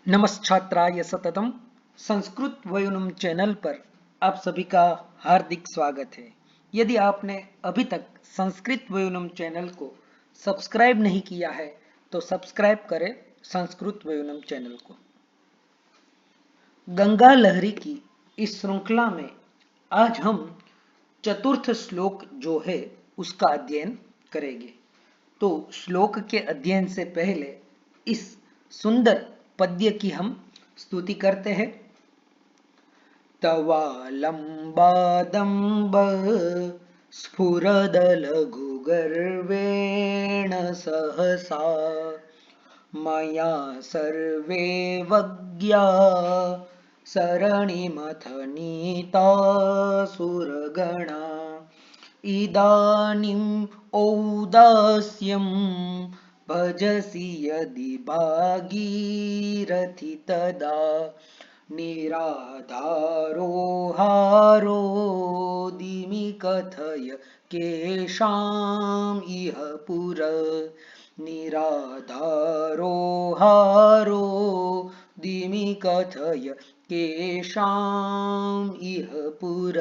नमस्छात्राय सततम Sanskrit वयोनुम channel पर आप सभी का हार्दिक स्वागत है। यदि आपने अभी तक संस्कृत वयोनुम चैनल को सब्सक्राइब नहीं किया है तो सब्सक्राइब करें संस्कृत वयोनुम चैनल को। गंगा लहरी की इस श्रृंखला में आज हम चतुर्थ श्लोक जो है उसका अध्ययन करेंगे। तो श्लोक के अध्ययन से पहले इस सुंदर पद्य की हम स्तुति करते हैं। तवालंबादंब स्फुरदलघु गर्वेण सहसा मया सर्वे वज्ञा सरणिमथनीता सुरगणा इदानीम् औदास्यं भजसि यदि भागीरथि तदा निराधारो हारोदिमि कथय केषाम् इह पुर निराधारो हारोदिमि कथय केषाम् इह पुर।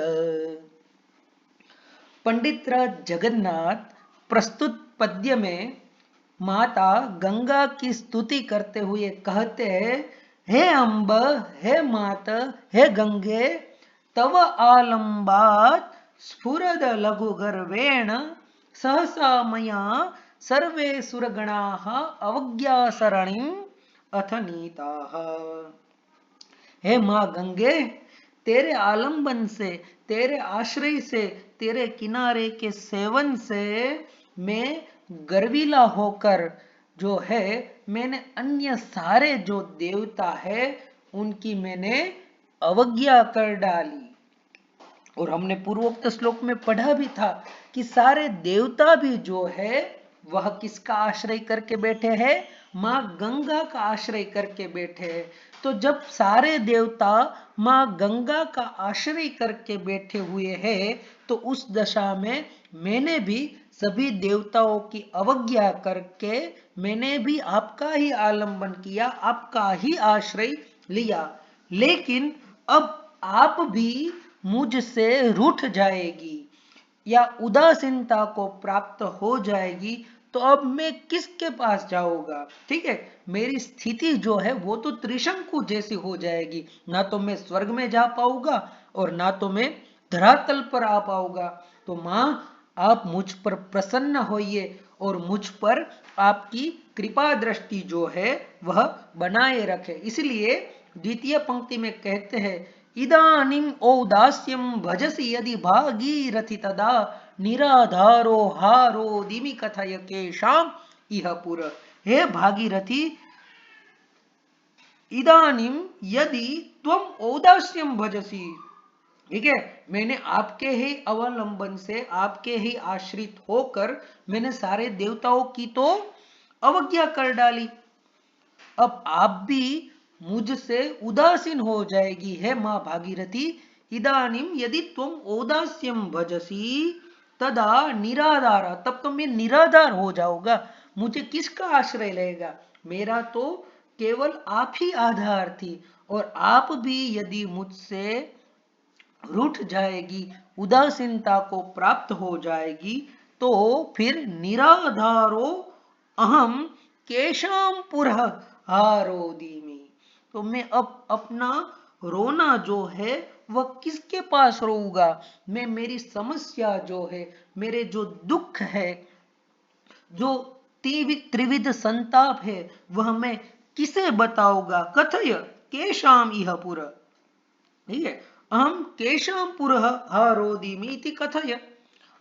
पंडित राज जगन्नाथ प्रस्तुत पद्य में माता गंगा की स्तुति करते हुए कहते हैं, हे अम्ब, हे मात, हे गंगे, तव आलंबात स्फुरद लघु गर्वेण सहसा मया सर्वे सुरगणाः अवज्ञा सरणिम अथ नीताः। हे माँ गंगे, तेरे आलंबन से, तेरे आश्रय से, तेरे किनारे के सेवन से मैं गर्विला होकर जो है मैंने अन्य सारे जो देवता है उनकी मैंने अवज्ञा कर डाली। और हमने पूर्वोक्त श्लोक में पढ़ा भी था कि सारे देवता भी जो है वह किसका आश्रय करके बैठे हैं? माँ गंगा का आश्रय करके बैठे हैं। तो जब सारे देवता माँ गंगा का आश्रय करके बैठे हुए हैं तो उस दशा में मैंने भी सभी देवताओं की अवज्ञा करके मैंने भी आपका ही आलंबन किया, आपका ही आश्रय लिया। लेकिन अब आप भी मुझसे रूठ जाएगी या उदासीनता को प्राप्त हो जाएगी तो अब मैं किसके पास जाऊंगा? ठीक है, मेरी स्थिति जो है वो तो त्रिशंकु जैसी हो जाएगी। ना तो मैं स्वर्ग में जा पाऊंगा और ना तो मैं धरातल पर आ पाऊंगा। तो माँ, आप मुझ पर प्रसन्न होइए और मुझ पर आपकी कृपा दृष्टि जो है वह बनाए रखे। इसलिए द्वितीय पंक्ति में कहते हैं, इदानीम औदास्यम भजसि यदि भागीरथि तदा निराधारो हारो दिमि कथय केषाम इह पुर। हे भागीरथी, इदानीम यदि त्वम औदास्यम भजसी, ठीक है, मैंने आपके ही अवलंबन से, आपके ही आश्रित होकर मैंने सारे देवताओं की तो अवज्ञा कर डाली। अब आप भी मुझसे उदासीन हो जाएगी। है माँ भागीरथी, इदानीम यदि तुम औदास्यम भजसी तदा निराधारा, तब तो मैं निराधार हो जाऊंगा। मुझे किसका आश्रय लेगा? मेरा तो केवल आप ही आधार थी। और आप भी यदि मुझसे रूठ जाएगी, उदासीनता को प्राप्त हो जाएगी, तो फिर निराधारो अहम केशाम पुरः हारोदीमी। तो मैं अब अपना रोना जो है वह किसके पास रोऊंगा? मैं मेरी समस्या जो है, मेरे जो दुख है, जो त्रिविध संताप है, वह मैं किसे बताऊंगा? कथय केशाम इह पुर, ठीक है, अहम केशाम पुरः हारोदीमी इति कथय।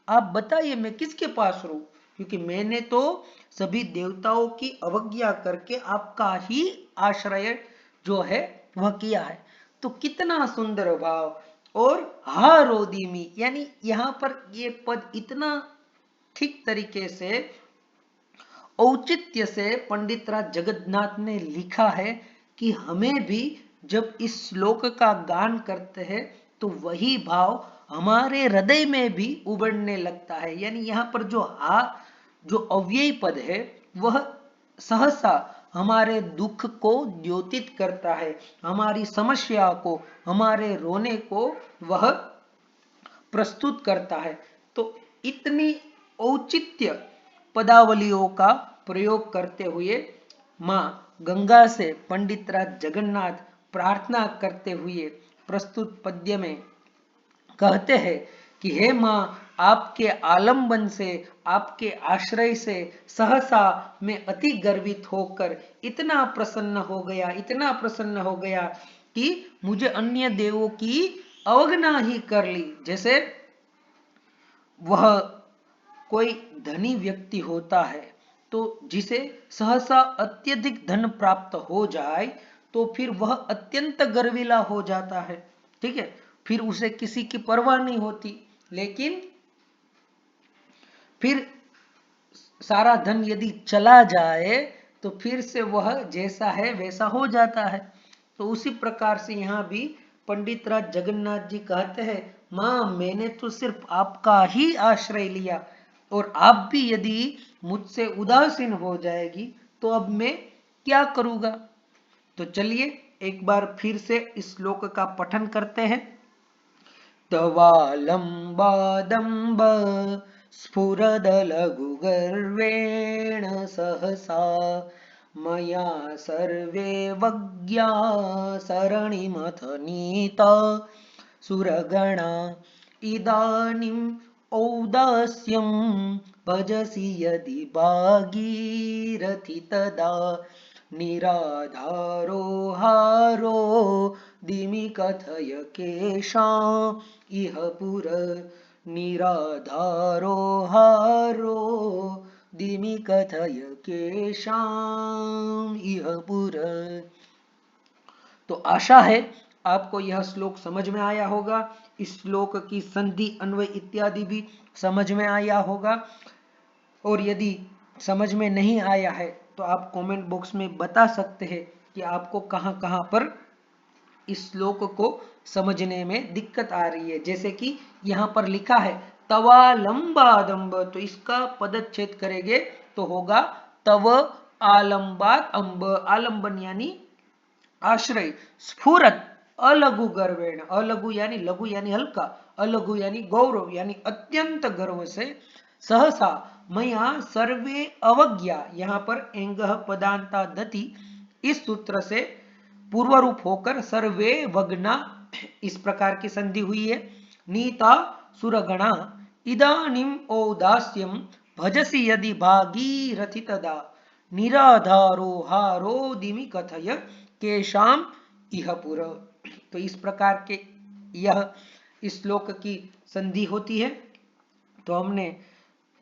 आप बताइए मैं किसके पास रो? क्योंकि मैंने तो सभी देवताओं की अवज्ञा करके आपका ही आश्रय जो है वह किया है। तो कितना सुंदर भाव। और हारोदीमी यानी यहां पर ये पद इतना ठीक तरीके से औचित्य से पंडित राज जगन्नाथ ने लिखा है कि हमें भी जब इस श्लोक का गान करते हैं तो वही भाव हमारे हृदय में भी उबड़ने लगता है। यानी यहाँ पर जो जो अव्ययी पद है वह सहसा हमारे दुख को द्योतित करता है, हमारी समस्या को, हमारे रोने को वह प्रस्तुत करता है। तो इतनी औचित्य पदावलियों का प्रयोग करते हुए माँ गंगा से पंडित राज जगन्नाथ प्रार्थना करते हुए प्रस्तुत पद्य में कहते हैं कि हे माँ, आपके आलंबन से, आपके आश्रय से सहसा मैं अति गर्वित होकर इतना प्रसन्न हो गया, इतना प्रसन्न हो गया कि मुझे अन्य देवों की अवज्ञा ही कर ली। जैसे वह कोई धनी व्यक्ति होता है तो जिसे सहसा अत्यधिक धन प्राप्त हो जाए तो फिर वह अत्यंत गर्विला हो जाता है, ठीक है, फिर उसे किसी की परवाह नहीं होती। लेकिन फिर सारा धन यदि चला जाए तो फिर से वह जैसा है वैसा हो जाता है। तो उसी प्रकार से यहाँ भी पंडित राज जगन्नाथ जी कहते हैं, माँ मैंने तो सिर्फ आपका ही आश्रय लिया और आप भी यदि मुझसे उदासीन हो जाएगी तो अब मैं क्या करूंगा। तो चलिए एक बार फिर से इस श्लोक का पठन करते हैं। तवालंबादंब स्फुरदलघुगर्वेण सहसा मया सर्वे वज्ञा सरणिमथ नीता सुरगणा इदानीम् औदास्यं भजसि यदि भागीरथि तदा निराधारो हारो दिमि कथय केषाम् इह पुर निराधारो हारो दिमि कथय केषाम् इह पुर। तो आशा है आपको यह श्लोक समझ में आया होगा, इस श्लोक की संधि अन्वय इत्यादि भी समझ में आया होगा। और यदि समझ में नहीं आया है तो आप कमेंट बॉक्स में बता सकते हैं कि आपको कहां कहां पर इस श्लोक को समझने में दिक्कत आ रही है। जैसे कि यहाँ पर लिखा है तवालंबादंब, तो इसका पदच्छेद करेंगे तो होगा तव आलंबाद अंब, आलंबन यानी आश्रय, स्फुरत अलघु गर्वेण, अलघु यानी लघु यानी हल्का, अलघु यानी गौरव यानी अत्यंत गर्व से, सहसा मया सर्वे अवज्ञा, यहाँ पर एंग पदांता दति इस सूत्र से पूर्व रूप होकर सर्वे वग्ना इस प्रकार की संधि हुई है। नीता सुरगणा इदानीम औदास्यम भजसि यदि भागीरथि तदा निराधारो हारो दिमि कथय केशाम इह पुर। तो इस प्रकार के यह इस श्लोक की संधि होती है। तो हमने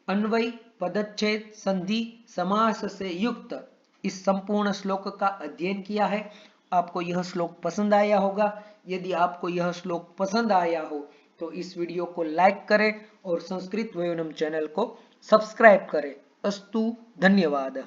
अन्वय, पदच्छेद, संधि, समास से युक्त इस संपूर्ण श्लोक का अध्ययन किया है। आपको यह श्लोक पसंद आया होगा। यदि आपको यह श्लोक पसंद आया हो तो इस वीडियो को लाइक करें और संस्कृत वयोनिम चैनल को सब्सक्राइब करें। अस्तु, धन्यवाद।